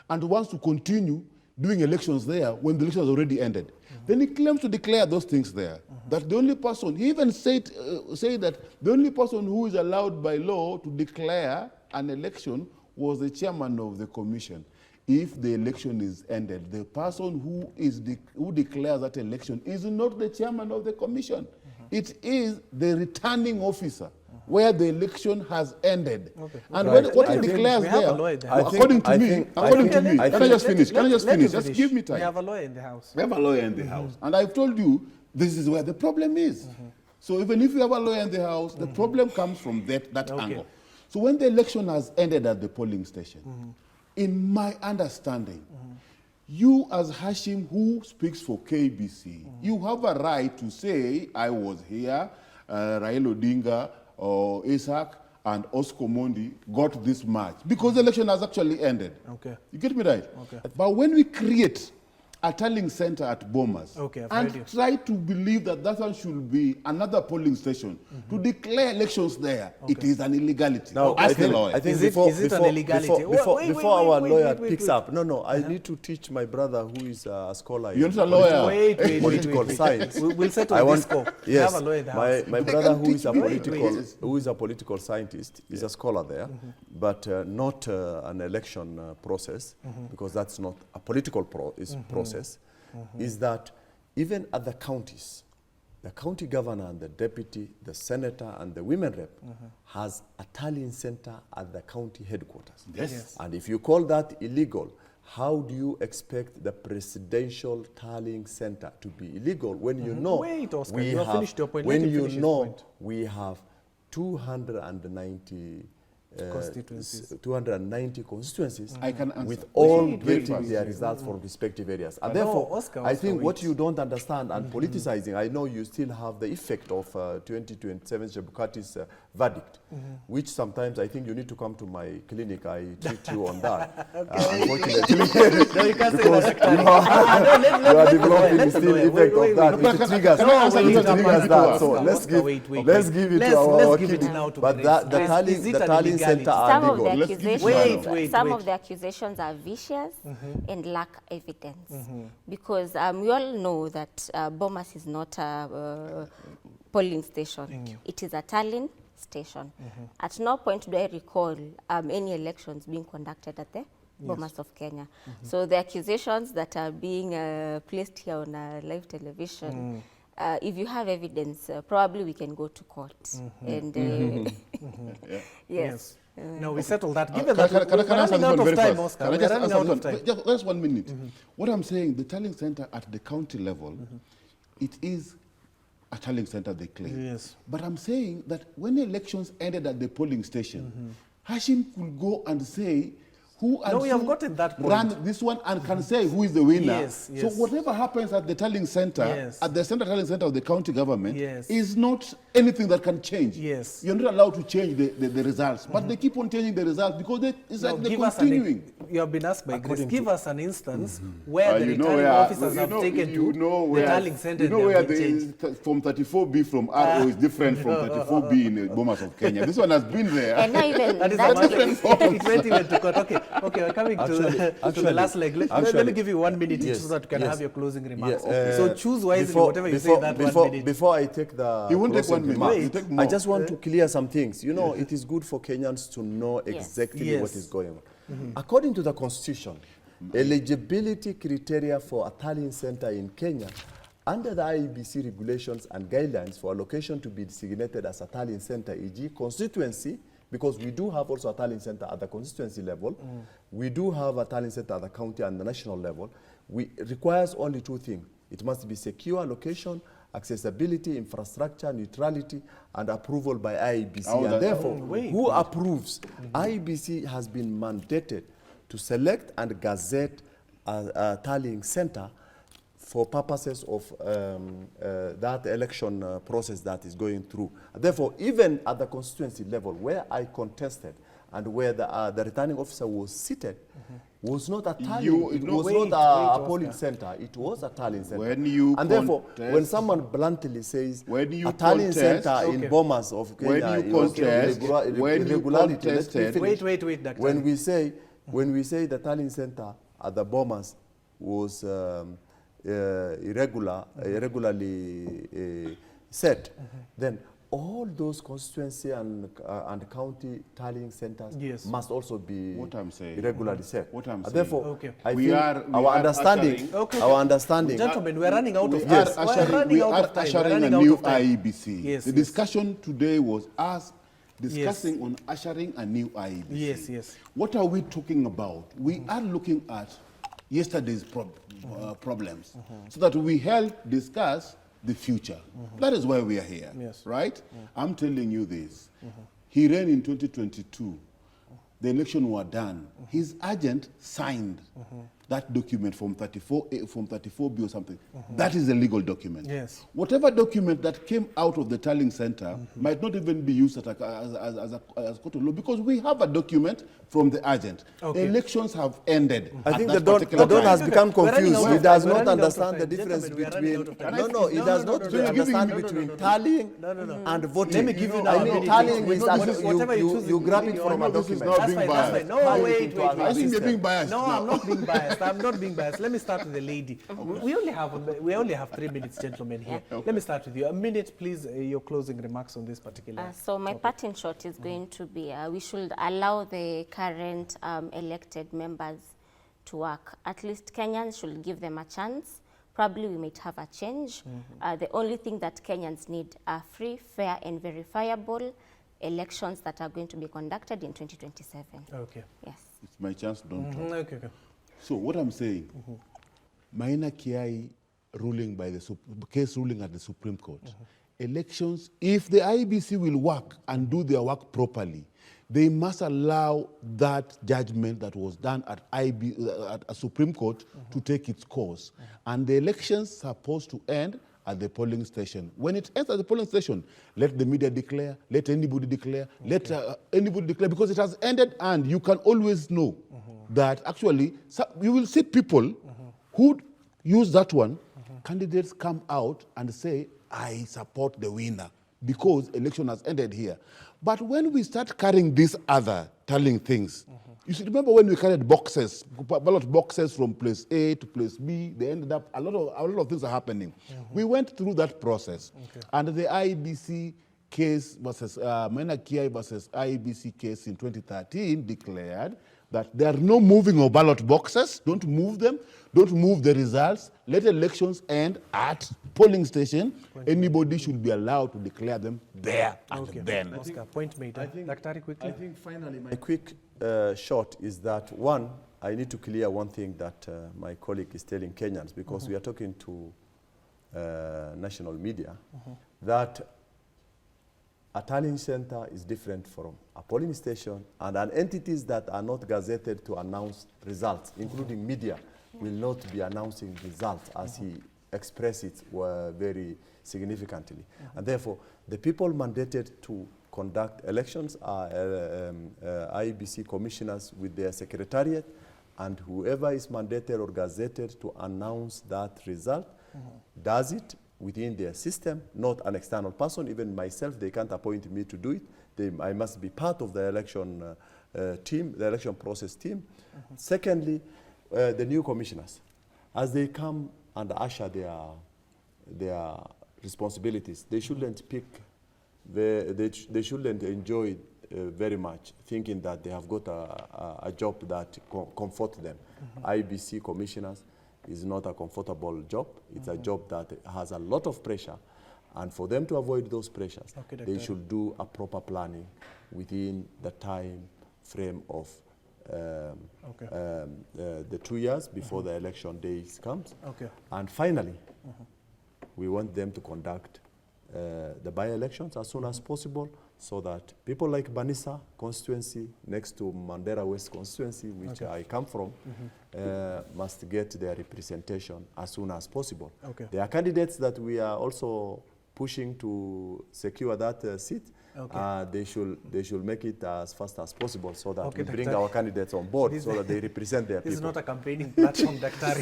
and wants to continue doing elections there when the election has already ended. Then he claims to declare those things there. That the only person, he even said that the only person who is allowed by law to declare an election was the chairman of the commission. If the election is ended, the person who declares that election is not the chairman of the commission. It is the returning officer where the election has ended. And what he declares there, according to me, can I just finish? Just give me time. We have a lawyer in the house. We have a lawyer in the house. And I've told you, this is where the problem is. So even if you have a lawyer in the house, the problem comes from that angle. So when the election has ended at the polling station, in my understanding, you as Hashim, who speaks for KBC, you have a right to say, I was here, Raila Odinga, or Isaac, and Oscar Mondi got this much, because the election has actually ended. Okay. You get me right? Okay. But when we create a tallying center at Bomas Okay, I've heard you. and try to believe that that one should be another polling station to declare elections there, it is an illegality. Now, Ask the lawyer. I think Is it an illegality? before our lawyer wait, picks up, no, I need to teach my brother who is a scholar You're in not a lawyer. Wait. political science. We'll settle I this want, score. We yes, have a lawyer in the house. my They brother can who is a teach me. political scientist is a scholar there, but not an election process, because that's not a political process, is that even at the counties, the county governor and the deputy, the senator and the women rep has a tallying center at the county headquarters. Yes. And if you call that illegal, how do you expect the presidential tallying center to be illegal when you know Wait, Oscar, we you have have, finished your point. when Let him you finish his know point. we have 290 Constituencies. 290 constituencies I can answer. with all Wait, getting wait. their results from respective areas. And No, therefore, Oscar, I think what wait. you don't understand and politicizing, I know you still have the effect of 2027 Chebukati's verdict, which sometimes I think you need to come to my clinic. I treat you on that. Unfortunately, No, you can't say that. you are developing let the still lawyer- effect wait, of that. wait, It triggers, can I answer it this? triggers that. So Oscar, let's Oscar, give, wait. let's give it Let's to our give it clinic. now to But Grace. that, the Grace, tallying, is it the an tallying illegality? center are Some of legal. the Let's give it accusations, to Wait, some wait. of the accusations are vicious and lack evidence, because we all know that Bomas is not a polling station. It is a tallying station. At no point do I recall any elections being conducted at the Bomas of Kenya. So the accusations that are being placed here on live television, if you have evidence, probably we can go to court. And yes. No, we settled that. Given Can that I we're answer running this out one of very time, fast? Oscar. Can I We're just running answer out this of one? time. Just 1 minute. What I'm saying, the tallying center at the county level, it is a tallying center, they claim. Yes. But I'm saying that when elections ended at the polling station, Hashim could go and say who and No, we have who gotten that point. ran this one and can say who is the winner. Yes, So yes. whatever happens at the tallying center, Yes. at the central tallying center of the county government, Yes. is not anything that can change. Yes. You're not allowed to change the results. But they keep on changing the results because it's Now, like they're give us continuing. you have been asked by Grace. According Give to- us an instance where the You know returning where- officers you have know- taken you to know the where- tallying center. You know and where they have been changed. from 34B from RO is different from 34B in Bomas of Kenya. This one has been there. And not even That is that the different matter. It went even to court. Okay, we're coming to the Actually, last leg. Let me give you 1 minute each yes, so that you can yes. have your closing remarks. Yes, So choose wisely whatever you say that 1 minute. Before I take the He won't take closing 1 minute. remarks, He'll take I more. just want to clear some things. You know, it is good for Kenyans to know Yes. exactly Yes. what is going on. According to the Constitution, eligibility criteria for a tallying center in Kenya under the IEBC regulations and guidelines for a location to be designated as a tallying center, e.g. constituency, because we do have also a tallying center at the constituency level. We do have a tallying center at the county and the national level. It requires only two things. It must be secure location, accessibility, infrastructure, neutrality, and approval by IEBC. And therefore, who approves? IEBC has been mandated to select and gazette a tallying center for purposes of that election process that is going through. Therefore, even at the constituency level, where I contested and where the returning officer was seated, was not a tallying, it was not a polling center, it was a tallying center. When you and therefore, contest, when someone bluntly says when you a tallying contest, center in Bomas of Kenya, when you contest, when you contested, Wait, Dr. when we say the tallying center at the Bomas was irregularly set, then all those constituency and county tallying centers must also be irregularly set. What I'm saying. Therefore, I We think are our understanding, Gentlemen, we're running out of time. Yes, We're running out of time. We're ushering a running out new of time. IEBC. Yes, The yes. discussion today was us discussing on ushering a new IEBC. Yes, yes. What are we talking about? We are looking at yesterday's problems so that we help discuss the future. That is why we are here, right? I'm telling you this. He ran in 2022. The election were done. His agent signed that document from 34B or something, that is a legal document. Yes. Whatever document that came out of the tallying center might not even be used as a court of law, because we have a document from the agent. Okay. Elections have ended. I think at the that particular Don has time. become We're running confused. out He of does time. We're not running out of understand the time. difference Gentlemen, we are running between... out of time. No, he does not understand between tallying and voting. Let me give you now I a mean, minute. tallying is Whatever that you choose you in grab the it meeting, from I a know this is document. not being That's fine. biased. No, wait. I think you're being biased. No, now. I'm not being biased. I'm not being biased. Let me start with the lady. We only have 3 minutes, gentlemen, here. Yeah. Let me start with you. A minute, please, your closing remarks on this particular So my part in short is going to be, we should allow the current elected members to work. At least Kenyans should give them a chance. Probably we might have a change. The only thing that Kenyans need are free, fair and verifiable elections that are going to be conducted in 2027. Okay. Yes. It's my chance, don't talk. Okay. So what I'm saying, Maina Kiai ruling by the case ruling at the Supreme Court, elections, if the IEBC will work and do their work properly, they must allow that judgment that was done at a Supreme Court to take its course. And the elections are supposed to end at the polling station. When it ends at the polling station, let the media declare, let anybody declare, let anybody declare, because it has ended, and you can always know that actually you will see people who use that one, candidates come out and say, I support the winner because election has ended here. But when we start carrying these other tallying things, you should remember when we carried boxes, ballot boxes from place A to place B, they ended up, a lot of things are happening. We went through that process. And the IEBC case versus, Maina Kiai versus IEBC case in 2013 declared that there are no moving of ballot boxes. Don't move them. Don't move the results. Let elections end at polling station. Anybody should be allowed to declare them there and then. Oscar, point made. Daktari, quickly. I think finally my quick short is that, one, I need to clear one thing that my colleague is telling Kenyans, because we are talking to national media, that a tallying center is different from a polling station, and entities that are not gazetted to announce results, including media, will not be announcing results, as he expressed it very significantly. And therefore, the people mandated to conduct elections are IEBC commissioners with their secretariat, and whoever is mandated or gazetted to announce that result does it within their system, not an external person. Even myself, they can't appoint me to do it. I must be part of the election team, the election process team. Secondly, the new commissioners, as they come and usher their responsibilities, they shouldn't pick, they shouldn't enjoy very much, thinking that they have got a job that comforts them. IEBC commissioners is not a comfortable job. It's a job that has a lot of pressure. And for them to avoid those pressures, they should do a proper planning within the time frame of the 2 years before the election days comes. And finally, we want them to conduct the by-elections as soon as possible, so that people like Banisa constituency, next to Mandera West constituency, which I come from, must get their representation as soon as possible. There are candidates that we are also pushing to secure that seat. They should make it as fast as possible, so that we bring our candidates on board, so that they represent their people. This is not a campaigning platform, Daktari.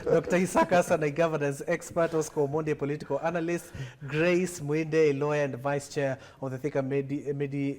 Dr. Isaka Hassan, a governance expert, Oscar Omondi, political analyst, Grace Mwende, a lawyer and vice chair of the Thika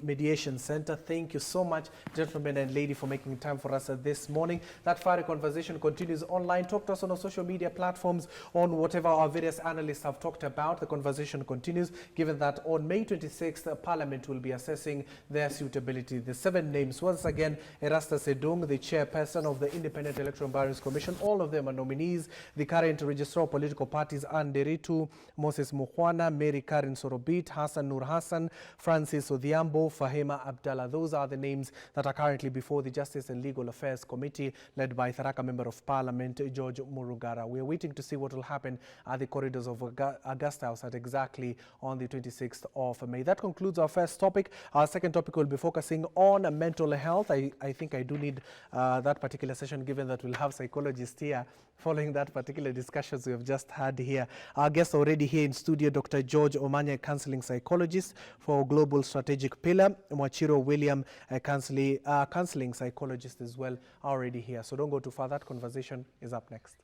Mediation Center. Thank you so much, gentlemen and lady, for making time for us this morning. That fiery conversation continues online. Talk to us on our social media platforms on whatever our various analysts have talked about. The conversation continues, given that on May 26th, Parliament will be assessing their suitability. The 7 names, once again, Erastus Edung, the chairperson of the Independent Electoral Barriers Commission. All of them are nominees. The current registrar of political parties, Anderitu, Moses Mukhwana, Mary Karen Sorobit, Hassan Nur Hassan, Francis Odhiambo, Fahima Abdallah. Those are the names that are currently before the Justice and Legal Affairs Committee, led by Tharaka Member of Parliament, George Murugara. We are waiting to see what will happen at the corridors of Augusta House at exactly on the 26th of May. That concludes concludes our first topic. Our second topic will be focusing on mental health. I think I do need that particular session, given that we'll have psychologists here following that particular discussions we have just had here. Our guest already here in studio, Dr. George Omanya, counseling psychologist for Global Strategic Pillar. Mwachiro William, counseling psychologist as well, already here. So don't go too far. That conversation is up next.